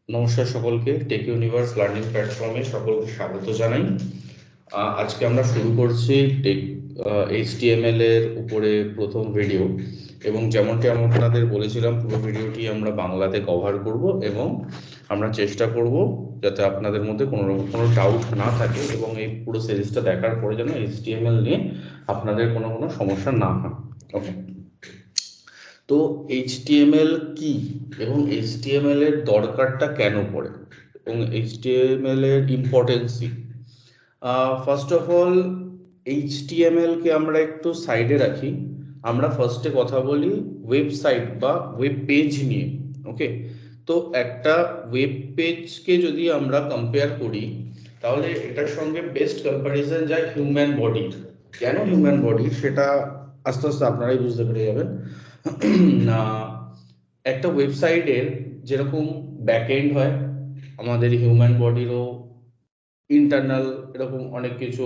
নমস্কার সকলকে, tech universe learning প্ল্যাটফর্মে সকলকে স্বাগত জানাই। আজকে আমরা শুরু করছি টেক HTML এর উপরে প্রথম ভিডিও, এবং যেমনটি আমি আপনাদের বলেছিলাম পুরো ভিডিওটি আমরা বাংলাতে কভার করব এবং আমরা চেষ্টা করব যাতে আপনাদের মধ্যে কোনো ডাউট না থাকে এবং এই পুরো সিরিজটা দেখার পরে যেন HTML নিয়ে আপনাদের কোনো সমস্যা না হয়। ওকে, তো HTML কি এবং HTML এর দরকারটা কেন পড়ে এবং HTML এর ইম্পর্টেন্স কি। ফার্স্ট অফ অল, HTML কে আমরা একটু সাইডে রাখি। আমরা ফার্স্টে কথা বলি ওয়েবসাইট বা ওয়েব পেজ নিয়ে। ওকে, তো একটা ওয়েব পেজকে যদি আমরা কম্পেয়ার করি তাহলে এটার সঙ্গে বেস্ট কম্প্যারিজন যায় হিউম্যান বডির। কেন হিউম্যান বডির সেটা আস্তে আস্তে আপনারাই বুঝতে পেরে যাবেন। একটা ওয়েবসাইটের যেরকম ব্যাকএন্ড হয়, আমাদের হিউম্যান বডিরও ইন্টারনাল এরকম অনেক কিছু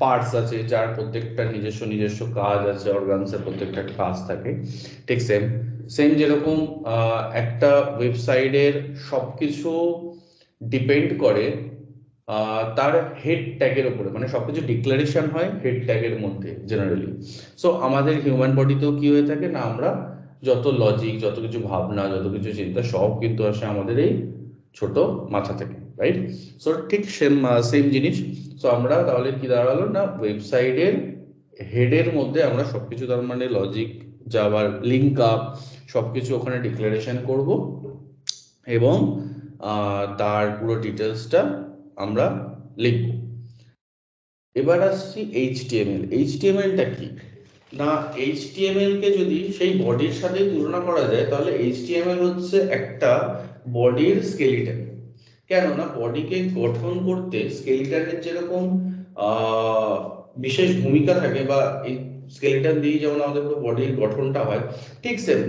পার্টস আছে যার প্রত্যেকটা নিজস্ব নিজস্ব কাজ আছে, অর্গানসের প্রত্যেকটা কাজ থাকে। ঠিক সেম সেম যেরকম একটা ওয়েবসাইটের সবকিছু ডিপেন্ড করে তার হেড ট্যাগের উপরে, মানে সবকিছু ডিক্লারেশন হয় হেড ট্যাগের মধ্যে জেনারেলি। সো আমাদের হিউম্যান বডিতেও কি হয়ে থাকে না, আমরা যত লজিক, যত কিছু ভাবনা, যত কিছু চিন্তা সব কিন্তু আসে আমাদের এই ছোট মাথা থেকে, রাইট? সো ঠিক সেম জিনিস। সো আমরা তাহলে কি দাঁড়ালো না, ওয়েবসাইটের হেডের মধ্যে আমরা সবকিছু, তার মানে লজিক, যা আবার লিঙ্ক আপ, সবকিছু ওখানে ডিক্লারেশন করব এবং তার পুরো ডিটেলসটা আমরা লিখব। এবার আসছি এইচটিএমএলটা কি না, এইচটিএমএল কে যদি সেই বডির সাথে তুলনা করা যায় তাহলে এইচটিএমএল হচ্ছে একটা বডির স্কেলিটন। কেননা বডিকে গঠন করতে স্কেলিটনের যেরকম বিশেষ ভূমিকা থাকে, বা এই স্কেলিটন দিয়ে যেমন আমাদের পুরো বডির গঠনটা হয়, ঠিক সেম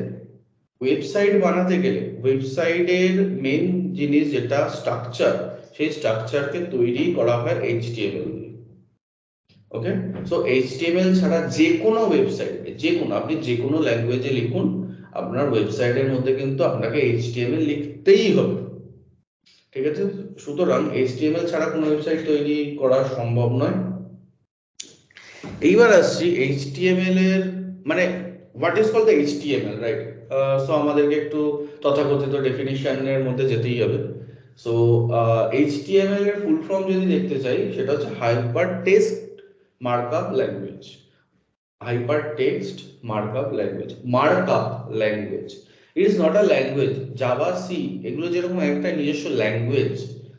ওয়েবসাইট বানাতে গেলে ওয়েবসাইটের মেন জিনিস যেটা স্ট্রাকচার, সেই স্ট্রাকচারকে তৈরি করা হয় এইচটিএমএল দিয়ে। ওকে, সো এইচটিএমএল ছাড়া যে কোনো ওয়েবসাইটে, যে কোনো, আপনি যে কোনো ল্যাঙ্গুয়েজে লিখুন, আপনার ওয়েবসাইটের মধ্যে কিন্তু আপনাকে এইচটিএমএল লিখতেই হবে। ঠিক আছে, সুতরাং এইচটিএমএল ছাড়া কোনো ওয়েবসাইট তৈরি করা সম্ভব নয়। এইবার আসছি এইচটিএমএল এর মানে what is called the HTML, right? So আমাদেরকে একটু তথাকথিত ডেফিনিশনের মধ্যে যেতেই হবে। সো এইচটিএমএল এর ফুল ফর্ম যদি দেখতে চাই, সেটা হচ্ছে hyper text markup language. Hyper text markup language, markup language. It is not a language. Java, C এগুলো যেরকম একটা নিজস্ব language,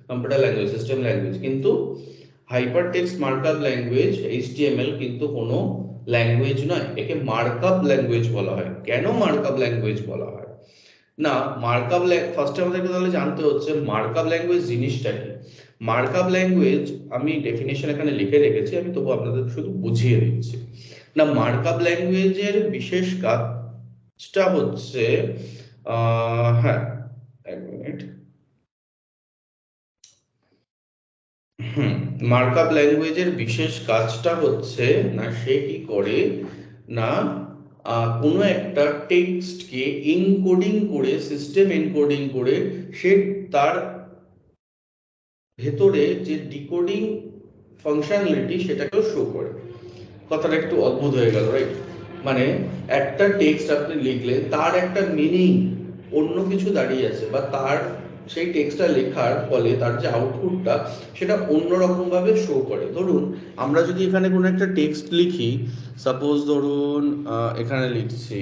computer language, system language, কিন্তু hyper text markup language HTML কিন্তু কোনো ল্যাঙ্গুয়েজ নয়, একে মার্কআপ ল্যাঙ্গুয়েজ বলা হয়। কেন মার্কআপ ল্যাঙ্গুয়েজ বলা হয় না, মার্কআপ ফার্স্টে আমাদেরকে তাহলে জানতে হচ্ছে মার্কআপ ল্যাঙ্গুয়েজ জিনিসটা কি। মার্কআপ ল্যাঙ্গুয়েজ আমি ডেফিনেশন এখানে লিখে রেখেছি, আমি তবু আপনাদের শুধু বুঝিয়ে দিচ্ছি না। মার্কআপ ল্যাঙ্গুয়েজের বিশেষ কাজটা হচ্ছে হ্যাঁ, এক মিনিট। মার্কআপ ল্যাঙ্গুয়েজের বিশেষ কাজটা হচ্ছে না, সে কি করে না, কোনো একটা টেক্সটকে এনকোডিং করে, সিস্টেম এনকোডিং করে, সে তার ভেতরে যে ডিকোডিং ফাংশনালিটি সেটাকেও শো করে। কথাটা একটু অদ্ভুত হয়ে গেল, রাইট? মানে একটা টেক্সট আপনি লিখলেন, তার একটা মিনিং অন্য কিছু দাঁড়িয়ে আছে, বা তার সেই টেক্সটটা লেখার ফলে তার যে আউটপুটটা সেটা অন্যরকম ভাবে শো করে। ধরুন আমরা যদি এখানে কোনো একটা টেক্সট লিখি, সাপোজ ধরুন এখানে লিখছি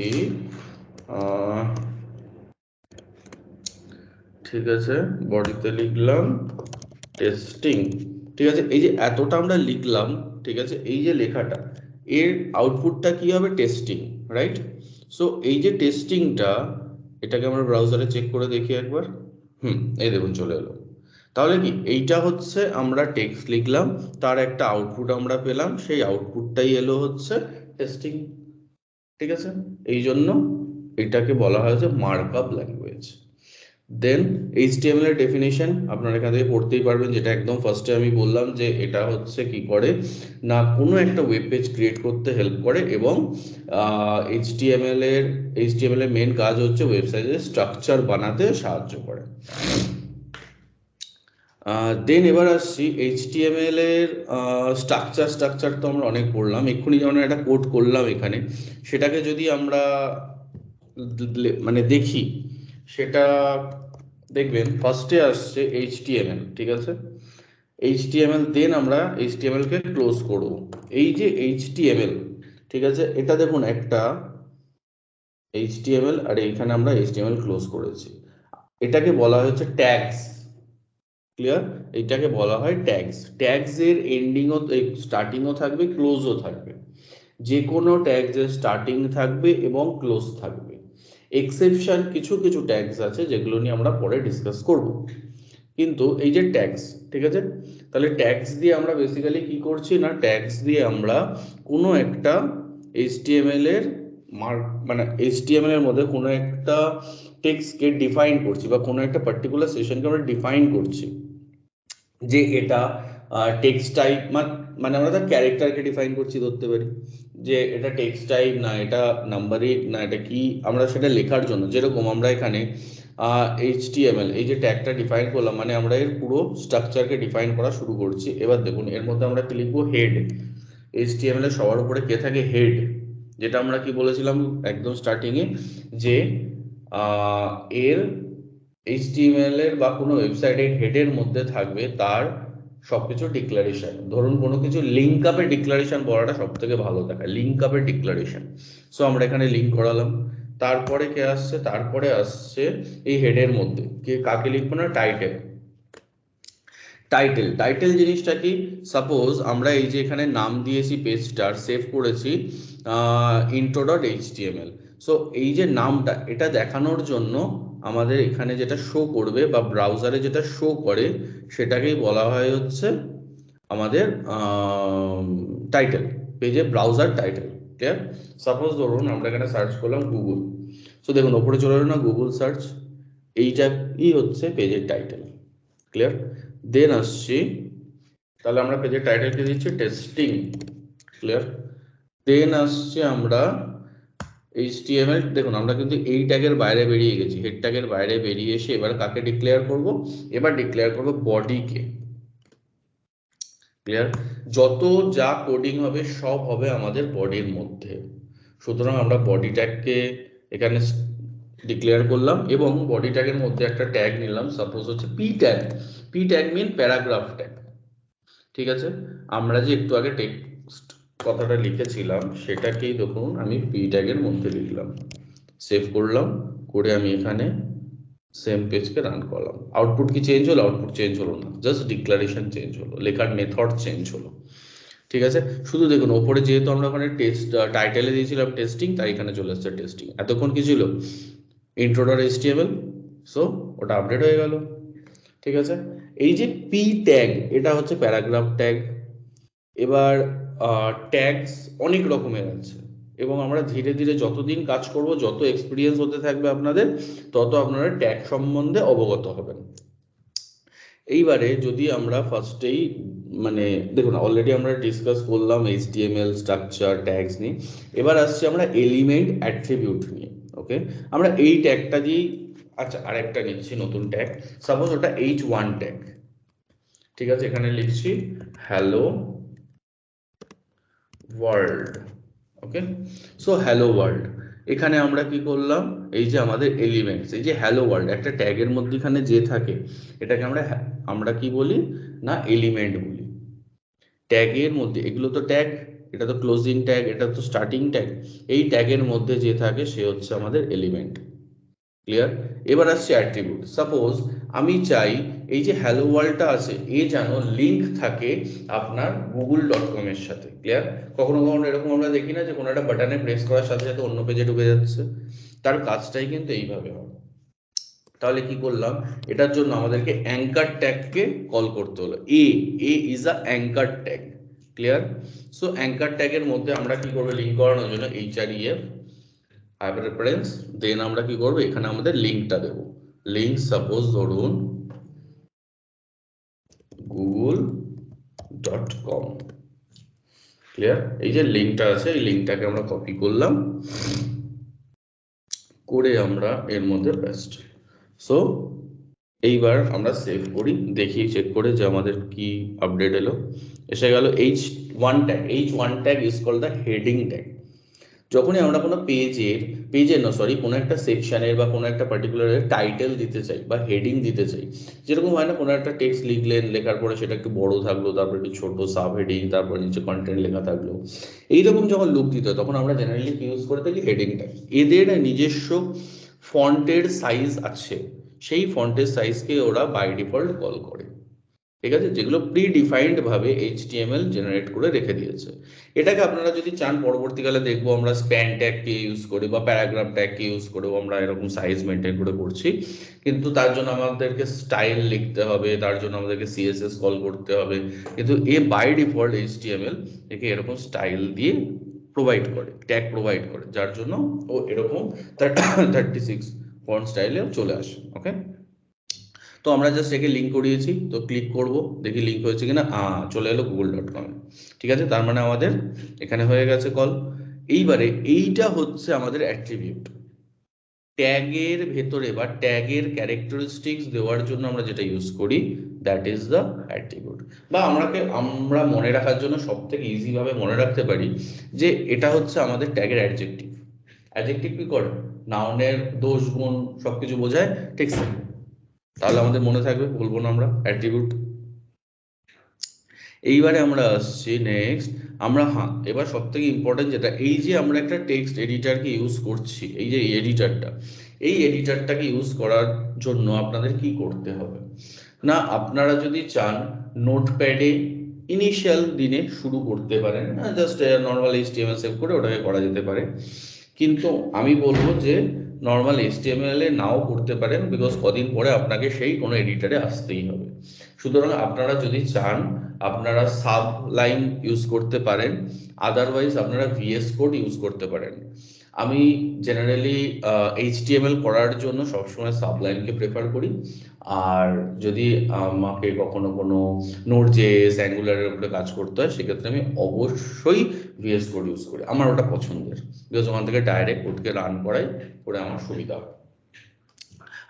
ঠিক আছে, বডিতে লিখলাম টেস্টিং। ঠিক আছে, এই যে এতটা আমরা লিখলাম, ঠিক আছে, এই যে লেখাটা, এর আউটপুটটা কি হবে? Testing, right? সো এই যে টেস্টিংটা, এটাকে আমরা ব্রাউজারে চেক করে দেখি একবার। এই দেখুন চলে এলো। তাহলে কি এইটা হচ্ছে আমরা টেক্সট লিখলাম, তার একটা আউটপুট আমরা পেলাম, সেই আউটপুটটাই এলো হচ্ছে টেস্টিং। ঠিক আছে, এই জন্য এটাকে বলা হয় যে মার্কআপ ল্যাঙ্গুয়েজ। দেন এইচটিএমএল এর ডেফিনেশন আপনারা এখান থেকে পড়তেই পারবেন, যেটা একদম ফার্স্টে আমি বললাম যে এটা হচ্ছে কি করে না, কোনো একটা ওয়েব পেজ ক্রিয়েট করতে হেল্প করে, এবং এইচটিএমএল এর মেন কাজ হচ্ছে ওয়েবসাইটের স্ট্রাকচার বানাতে সাহায্য করে। দেন এবার আসছি HTML এর স্ট্রাকচার তো আমরা অনেক পড়লাম, এক্ষুনি যেমন একটা কোড করলাম এখানে, সেটাকে যদি আমরা মানে দেখি, সেটা দেখবেন ফার্স্টে আসছে HTML, ঠিক আছে, HTML, দেন আমরা HTML কে ক্লোজ করব। এই যে HTML, ঠিক আছে, এটা দেখুন একটা HTML, আর এইখানে আমরা HTML ক্লোজ করেছি, এটাকে বলা হচ্ছে ট্যাগস। ক্লিয়ার? এটাকে বলা হয় ট্যাগস। ট্যাগস এর এন্ডিংও, স্টার্টিংও থাকবে, ক্লোজও থাকবে। যে কোনো ট্যাগসের স্টার্টিং থাকবে এবং ক্লোজ থাকবে। এক্সেপশন কিছু কিছু ট্যাগস আছে যেগুলো নিয়ে আমরা পরে ডিসকাস করব। কিন্তু এই যে ট্যাগস, ঠিক আছে, তাহলে ট্যাগস দিয়ে আমরা বেসিক্যালি কি করছি না, ট্যাগস দিয়ে আমরা কোনো একটা HTML এর মানে HTML এর মধ্যে কোনো একটা টেক্সটকে ডিফাইন করছি, বা কোনো একটা পার্টিকুলার সেশনকে আমরা ডিফাইন করছি যে এটা টেক্সট টাইপ, মানে আমরা তার ক্যারেক্টারকে ডিফাইন করছি, ধরতে পারি যে এটা টেক্সট টাইপ, না এটা নাম্বারিক, না এটা কি, আমরা সেটা লেখার জন্য যেরকম আমরা এখানে HTML এই যে ট্যাগটা ডিফাইন করলাম, মানে আমরা এর পুরো স্ট্রাকচারকে ডিফাইন করা শুরু করছি। এবার দেখুন এর মধ্যে আমরা কি লিখবো, হেড। HTML এর সবার উপরে কে থাকে, হেড, যেটা আমরা কি বলেছিলাম একদম স্টার্টিং এ, যে এর HTML এর বা কোনো ওয়েবসাইটের হেডের মধ্যে থাকবে তার সবকিছু ডিক্লারেশন। ধরুন কোনো কিছু লিঙ্ক আপের ডিক্লারেশন বলাটা সব থেকে ভালো দেখায়, লিঙ্ক আপের ডিক্লারেশন। সো আমরা এখানে লিঙ্ক করালাম। তারপরে কে আসছে, তারপরে আসছে এই হেডের মধ্যে কে, কাকে লিখবো না, টাইটেল। টাইটেল জিনিসটা কি, সাপোজ আমরা এই যে এখানে নাম দিয়েছি পেজটার, সেভ করেছি intro.html। সো এই যে নামটা, এটা দেখানোর জন্য আমাদের এখানে যেটা শো করবে বা ব্রাউজারে যেটা শো করে, সেটাকেই বলা হয় হচ্ছে আমাদের টাইটেল, পেজে ব্রাউজার টাইটেল। ক্লিয়ার? সাপোজ ধরুন আমরা এখানে সার্চ করলাম গুগল, সো দেখুন ওপরে চলে এলো না গুগল সার্চ, এইটাই হচ্ছে পেজের টাইটেল। ক্লিয়ার? দেন আসছি, তাহলে আমরা পেজের টাইটেলকে দিচ্ছি টেস্টিং। ক্লিয়ার? দেন আসছে আমরা HTML, দেখুন আমরা কিন্তু এই ট্যাগের বাইরে বেরিয়ে গেছি, হেড ট্যাগের বাইরে বেরিয়ে এসে এবার কাকে ডিক্লেয়ার করব, এবার ডিক্লেয়ার করব বডিকে। ক্লিয়ার? যত যা কোডিং হবে সব হবে আমাদের বডির মধ্যে, সুতরাং আমরা বডি ট্যাগকে এখানে ডিক্লেয়ার করলাম এবং বডি ট্যাগের মধ্যে একটা ট্যাগ নিলাম, সাপোজ হচ্ছে পি ট্যাগ। পি ট্যাগ মিন প্যারাগ্রাফ ট্যাগ। ঠিক আছে, আমরা যে একটু আগে টেক্সট কথাটা লিখেছিলাম সেটাকেই দেখুন আমি পি ট্যাগের মধ্যে লিখলাম, সেভ করলাম, করে আমি এখানে সেম পেজকে রান করলাম। আউটপুট কি চেঞ্জ হলো? আউটপুট চেঞ্জ হলো না, জাস্ট ডিক্লারেশন চেঞ্জ হলো, লেখার মেথড চেঞ্জ হলো। ঠিক আছে, শুধু দেখুন ওপরে যেহেতু আমরা ওখানে টেস্ট টাইটেলে দিয়েছিলাম টেস্টিং, তাই এখানে চলে আসছে টেস্টিং। এতক্ষণ কি ছিল, intro.html, সো ওটা আপডেট হয়ে গেল। ঠিক আছে, এই যে পি ট্যাগ, এটা হচ্ছে প্যারাগ্রাফ ট্যাগ। এবার ট্যাগস অনেক রকমের আছে, এবং আমরা ধীরে ধীরে যতদিন কাজ করব, যত এক্সপিরিয়েন্স হতে থাকবে আপনাদের, তত আপনারা ট্যাগ সম্বন্ধে অবগত হবেন। এইবারে যদি আমরা ফার্স্টেই মানে দেখুন অলরেডি আমরা ডিসকাস করলাম HTML স্ট্রাকচার ট্যাগস নিয়ে, এবার আসছি আমরা এলিমেন্ট অ্যাট্রিবিউট নিয়ে। ওকে, আমরা এই ট্যাগটা দিয়েই, আচ্ছা আরেকটা নিচ্ছি নতুন ট্যাগ, সাপোজ ওটা H1 ট্যাগ। ঠিক আছে, এখানে লিখছি হ্যালো ওয়ার্ল্ড। ওকে, সো হ্যালো ওয়ার্ল্ড, এখানে আমরা কি করলাম, এই যে আমাদের এলিমেন্টস, এই যে হ্যালো ওয়ার্ল্ড একটা ট্যাগের মধ্যেখানে যে থাকে, এটাকে আমরা আমরা কি বলি না, এলিমেন্ট বলি। ট্যাগের মধ্যে, এগুলো তো ট্যাগ, এটা তো ক্লোজিং ট্যাগ, এটা তো স্টার্টিং ট্যাগ, এই ট্যাগের মধ্যে যে থাকে সে হচ্ছে আমাদের এলিমেন্ট। ক্লিয়ার? এবার আসছে অ্যাট্রিবিউট। সাপোজ আমি চাই এই যে হ্যালো ওয়ার্ল্ডটা আছে এ যেন লিঙ্ক থাকে আপনার google.com এর সাথে। ক্লিয়ার? কখনো কখনো এরকম আমরা দেখি না যে কোনো একটা বাটনে প্রেস করার সাথে সাথে অন্য পেজে ঢুকে যাচ্ছে, তার কাজটাই কিন্তু এইভাবে হয়। তাহলে কি করলাম, এটার জন্য আমাদেরকে অ্যাঙ্কার ট্যাগকে কল করতে হলো। A is a anchor tag. Clear? So anchor ট্যাগের মধ্যে আমরা কি করবো, লিঙ্ক করানোর জন্য href হাইপার রেফারেন্স, দেন আমরা কি করবো, এখানে আমাদের লিঙ্কটা দেবো। লিঙ্ক সাপোজ ধরুন google.com। ক্লিয়ার? এই যে লিঙ্কটা আছে এই লিঙ্কটাকে আমরা কপি করলাম, করে আমরা এর মধ্যে পেস্ট। সো এইবার আমরা সেভ করি, দেখি চেক করে যে আমাদের কি আপডেট এলো। এসে গেল H1 tag. H1 tag is called the heading tag. যখনই আমরা কোনো পেজের না সরি কোনো একটা সেকশনের বা কোনো একটা পার্টিকুলার টাইটেল দিতে চাই বা হেডিং দিতে চাই, যেরকম হয় না কোনো একটা টেক্সট লিখলেন, লেখার পরে সেটা একটু বড় থাকলো, তারপর একটু ছোট সাব হেডিং, তারপর নিচে কন্টেন্ট লেখা থাকলো, এইরকম যখন লুক দিতে হয় তখন আমরা জেনারেলি কি ইউজ করে থাকি? হেডিংটা। এদের নিজস্ব ফন্টের সাইজ আছে, সেই ফন্টের সাইজকে ওরা বাই ডিফল্ট কল করে, ঠিক আছে, যেগুলো প্রি ডিফাইন্ড ভাবে HTML জেনারেট করে রেখে দিয়েছে। এটাকে আপনারা যদি চান পরবর্তীকালে দেখবো আমরা স্প্যান ট্যাগকে ইউজ করি বা প্যারাগ্রাফ ট্যাগকে ইউজ করেও আমরা এরকম সাইজ মেনটেন করে করছি, কিন্তু তার জন্য আমাদেরকে স্টাইল লিখতে হবে, তার জন্য আমাদেরকে CSS কল করতে হবে, কিন্তু বাই ডিফল্ট HTML একে এরকম স্টাইল দিয়ে প্রোভাইড করে, ট্যাগ প্রোভাইড করে, যার জন্য ও এরকম 36 ফন্ট স্টাইলে চলে আসে। ওকে, তো আমরা জাস্ট একে লিঙ্ক করিয়েছি, তো ক্লিক করব, দেখি লিঙ্ক হয়েছে কিনা। চলে এলো google.com। ঠিক আছে, তার মানে আমাদের এখানে হয়ে গেছে কল। এইবারে এইটা হচ্ছে আমাদের অ্যাট্রিবিউট। ট্যাগের ভেতরে বা ট্যাগের ক্যারেক্টারিস্টিক্স দেওয়ার জন্য আমরা যেটা ইউজ করি, দ্যাট ইজ দ্য অ্যাট্রিবিউট। বা আমরা মনে রাখার জন্য সব থেকে ইজি ভাবে মনে রাখতে পারি যে এটা হচ্ছে আমাদের ট্যাগের অ্যাডজেক্টিভ। অ্যাডজেক্টিভ কি করে? নাউনের দোষ গুণ সবকিছু বোঝায়, ঠিক আছে? তাহলে আমাদের মনে থাকবে, বলবো না আমরা অ্যাট্রিবিউট। এইবারে আমরা আসছি নেক্সট, আমরা এবার সব থেকে ইম্পর্টেন্ট যেটা, এই যে আমরা একটা টেক্সট এডিটরকে ইউজ করছি, এই যে এই এডিটরটাকে ইউজ করার জন্য আপনাদের কি করতে হবে না, আপনারা যদি চান নোটপ্যাডে ইনিশিয়াল দিনে শুরু করতে পারেন, জাস্ট নর্মাল HTML সেভ করে ওটাকে করা যেতে পারে, কিন্তু আমি বলবো যে নর্মাল HTML এ নাও করতে পারেন, বিকজ কদিন পরে আপনাকে সেই কোনো এডিটরে আসতেই হবে। সুতরাং আপনারা যদি চান আপনারা সাবলাইম ইউজ করতে পারেন, আদারওয়াইজ আপনারা VS কোড ইউজ করতে পারেন। আমি জেনারেলি HTML করার জন্য সবসময় সাবলাইমকে প্রেফার করি, আর যদি আমাকে কখনো কোনো Node.js অ্যাঙ্গুলারের উপরে কাজ করতে হয় সেক্ষেত্রে আমি অবশ্যই VS কোড ইউজ করি, আমার ওটা পছন্দের, বিকজ ওখান থেকে ডাইরেক্ট কোডকে রান করে আমার সুবিধা হয়।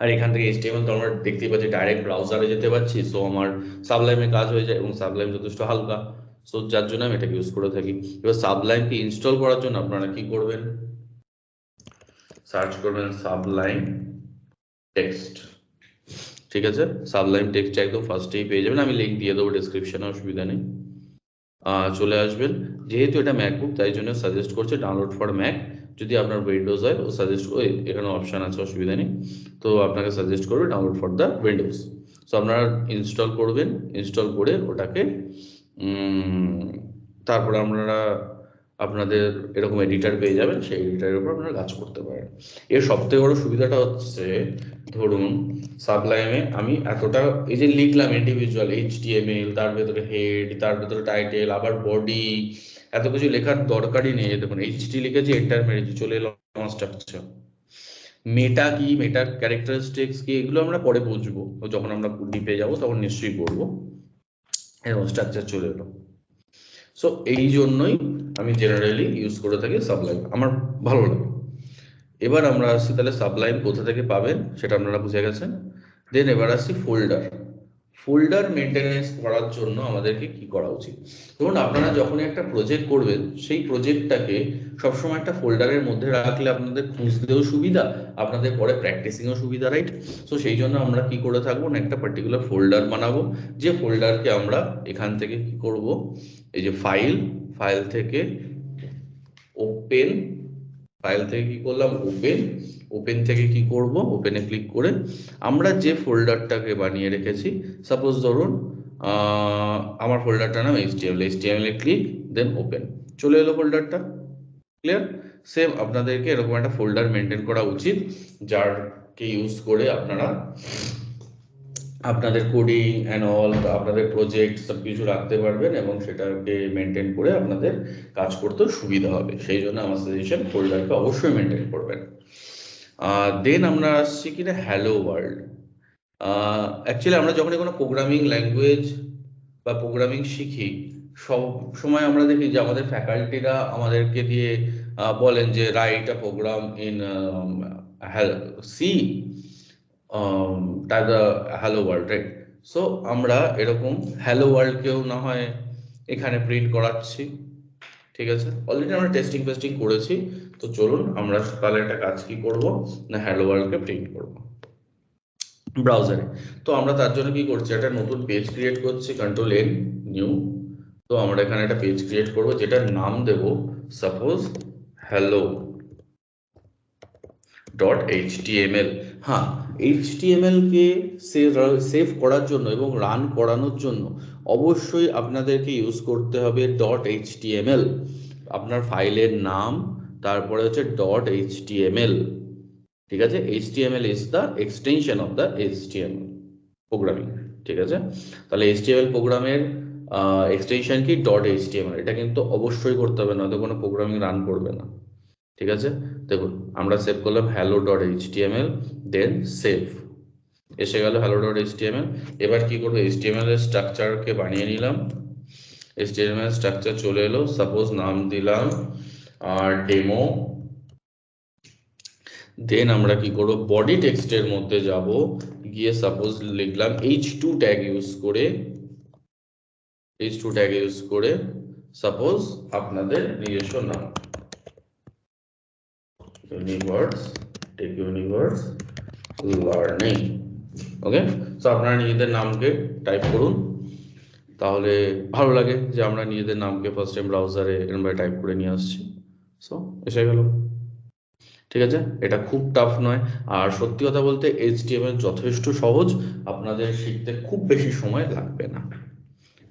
আর এখান থেকে HTML তো আমরা দেখতেই পাচ্ছি ডাইরেক্ট ব্রাউজারে যেতে পারছি, সো আমার সাবলাইমে কাজ হয়ে যায় এবং সাবলাইম যথেষ্ট হালকা, সো যার জন্য আমি এটাকে ইউজ করে থাকি। এবার সাবলাইমকে ইনস্টল করার জন্য আপনারা কি করবেন? সার্চ করবেন সাবলাইম টেক্সট। ঠিক আছে, সাবলাইম টেক্সট একদম ফার্স্টেই পেয়ে যাবেন, আমি লিঙ্ক দিয়ে দেবো ডেসক্রিপশনে, অসুবিধা নেই। চলে আসবেন। যেহেতু এটা ম্যাকবুক তাই জন্য সাজেস্ট করছে ডাউনলোড ফর ম্যাক। যদি আপনার উইন্ডোজ হয় ও সাজেস্ট এখানে অপশন আছে, অসুবিধা নেই, তো আপনাকে সাজেস্ট করবে download for the Windows. So আপনারা ইনস্টল করবেন, ইনস্টল করে ওটাকে তারপরে আপনাদের এরকম এডিটর পেয়ে যাবেন, সেই এডিটরের উপর আপনারা কাজ করতে পারেন। এর সবথেকে বড় সুবিধাটা হচ্ছে, ধরুন সাবলাইমে আমি এতটা এই যে লিখলাম ইন্ডিভিজুয়াল HTML, তার ভেতরে হেড, তার ভেতরে টাইটেল, আবার বডি, এত কিছু লেখার দরকারই নেই। দেখুন HT লিখেছি, এন্টার মেরেছি, চলে এলো আমার স্ট্রাকচার। মেটা কি, মেটার ক্যারেক্টারিস্টিক্স কি, এগুলো আমরা পরে বুঝবো, যখন আমরা ডিপে যাবো তখন নিশ্চয়ই পড়বো। এরকম স্ট্রাকচার চলে এলো। সো এই জন্যই আমি জেনারেলি ইউজ করে থাকি সাবলাইম, আমার ভালো লাগে। এবার আমরা আসছি তাহলে সাবলাইম কোথা থেকে পাবেন সেটা আপনারা বুঝে গেছেন। দেন এবার আসছি ফোল্ডার মেনটেনেন্স করার জন্য আমাদেরকে কি করা উচিত। ধরুন আপনারা যখনই একটা প্রজেক্ট করবেন, সেই প্রজেক্টটাকে সবসময় একটা ফোল্ডারের মধ্যে রাখলে আপনাদের খুঁজতেও সুবিধা, আপনাদের পরে প্র্যাকটিসিংও সুবিধা, রাইট? সো সেই জন্য আমরা কি করে থাকবো না, একটা পার্টিকুলার ফোল্ডার বানাবো, যে ফোল্ডারকে আমরা এখান থেকে কি করব, এই যে ফাইল থেকে ওপেন, ফাইল থেকে কি করলাম ওপেন থেকে কি করব, ওপেনে ক্লিক করে আমরা যে ফোল্ডারটাকে বানিয়ে রেখেছি, সাপোজ ধরুন আমার ফোল্ডারটার নাম HTML এ ক্লিক, দেন ওপেন, চলে এলো ফোল্ডারটা। ক্লিয়ার? সেম আপনাদেরকে এরকম একটা ফোল্ডার মেনটেন করা উচিত, যারকে ইউজ করে আপনারা আপনাদের কোডিং অ্যান্ড অল, আপনাদের প্রজেক্ট সব কিছু রাখতে পারবেন এবং সেটাকে মেনটেন করে আপনাদের কাজ করতেও সুবিধা হবে। সেই জন্য আমার সাজেশন ফোল্ডারকে অবশ্যই মেনটেন করবেন। দেন আমরা আসছি কিনা হ্যালো ওয়ার্ল্ড। অ্যাকচুয়ালি আমরা যখনই কোনো প্রোগ্রামিং ল্যাঙ্গুয়েজ বা প্রোগ্রামিং শিখি, সব সময় আমরা দেখি যে আমাদের ফ্যাকাল্টিরা আমাদেরকে দিয়ে বলেন যে write a program in C hello world, right? So আমরা এরকম হ্যালো ওয়ার্ল্ডকেও না হয় এখানে প্রিন্ট করাচ্ছি। ঠিক আছে, অলরেডি আমরা টেস্টিং করেছি। তো চলুন আমরা তাহলে একটা কাজ কি করব, না হ্যালো ওয়ার্ল্ডকে প্রিন্ট করব ব্রাউজারে। তো আমরা তার জন্য কি করছি, একটা নতুন পেজ ক্রিয়েট করছি, Ctrl+N, নিউ। তো আমরা এখানে একটা পেজ ক্রিয়েট করব যেটার নাম দেব সাপোজ hello .html। হ্যাঁ, HTML কে সেভ করার জন্য এবং রান করানোর জন্য অবশ্যই আপনাদেরকে ইউজ করতে হবে .html, আপনার ফাইলের নাম, তারপরে হচ্ছে .html। ঠিক আছে, HTML is the extension of the HTML programming. ঠিক আছে, তাহলে HTML প্রোগ্রামের এক্সটেনশন কি .html, এটা কিন্তু অবশ্যই করতে হবে, নয়তো কোনো প্রোগ্রামিং রান করবে না। ঠিক আছে, দেখুন আমরা সেভ করলাম hello.html, দেন সেভ, এসে গেল hello.html। এবার কি করবো, HTML এর স্ট্রাকচারকে বানিয়ে নিলাম, HTML স্ট্রাকচার চলে এলো, সাপোজ নাম দিলাম ডেমো। দেন আমরা কি করব, বডি টেক্সটের মধ্যে যাব, গিয়ে সাপোজ লিখলাম h2 ট্যাগ ইউজ করে সাপোজ আপনাদের নিজস্ব নাম, ইউনিভার্স লার্নিং। ওকে, তো আপনারা নিজেদের নামকে টাইপ করুন, তাহলে ভালো লাগে যে আমরা নিজেদের নামকে ফার্স্ট টাইম ব্রাউজারে এরকমভাবে টাইপ করে নিয়ে আসছি। সো এসে গেল। ঠিক আছে, এটা খুব টাফ নয়, আর সত্যি কথা বলতে HTML যথেষ্ট সহজ, আপনাদের শিখতে খুব বেশি সময় লাগবে না।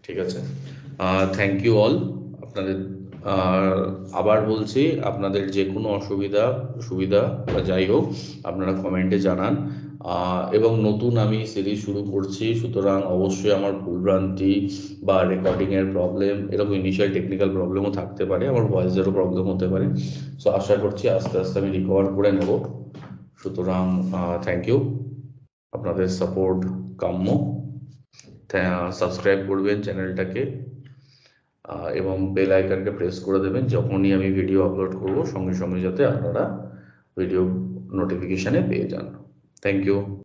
ঠিক আছে, থ্যাংক ইউ অল আপনাদের। আবার বলছি, আপনাদের যে কোনো সুবিধা বা যাই হোক আপনারা কমেন্টে জানান। এবং নতুন আমি সিরিজ শুরু করছি, সুতরাং অবশ্যই আমার ভুলভ্রান্তি বা রেকর্ডিংয়ের প্রবলেম, এরকম ইনিশিয়াল টেকনিক্যাল প্রবলেমও থাকতে পারে, আমার ভয়েসেরও প্রবলেম হতে পারে। সো আশা করছি আস্তে আস্তে আমি রিকভার করে নেব। সুতরাং থ্যাংক ইউ, আপনাদের সাপোর্ট কাম্য। সাবস্ক্রাইব করবেন চ্যানেলটাকে, এবং বেল আইকনকে প্রেস করে দেবেন, যখনই আমি ভিডিও আপলোড করব সঙ্গে সঙ্গে যাতে আপনারা ভিডিও নোটিফিকেশানে পেয়ে যান। Thank you.